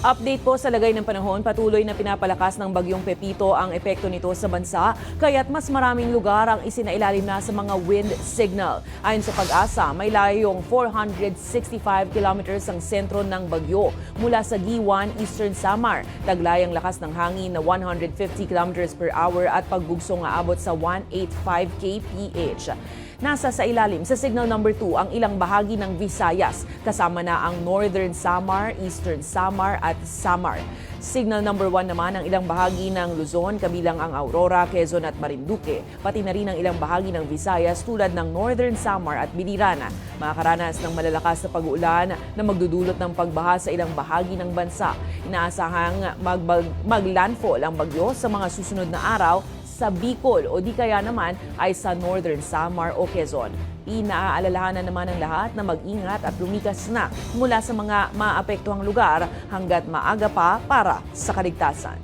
Update po sa lagay ng panahon, patuloy na pinapalakas ng bagyong Pepito ang epekto nito sa bansa, kaya't mas maraming lugar ang isinailalim na sa mga wind signal. Ayon sa Pag-asa, may layong 465 kilometers ang sentro ng bagyo mula sa Giwan, Eastern Samar. Taglay ang lakas ng hangin na 150 kilometers per hour at pagbugsong aabot sa 185 kph. Nasa sa ilalim sa signal number 2 ang ilang bahagi ng Visayas, kasama na ang Northern Samar, Eastern Samar at Samar. Signal number 1 naman ang ilang bahagi ng Luzon, kabilang ang Aurora, Quezon at Marinduque, pati na rin ang ilang bahagi ng Visayas tulad ng Northern Samar at Biliran. Makakaranas ng malalakas na pag-uulan na magdudulot ng pagbaha sa ilang bahagi ng bansa. Inaasahang maglandfall ang bagyo sa mga susunod na araw sa Bicol o di kaya naman ay sa Northern Samar o Quezon. Inaaalalahanan naman ng lahat na mag-ingat at lumikas na mula sa mga maapektuhang lugar hanggat maaga pa para sa kaligtasan.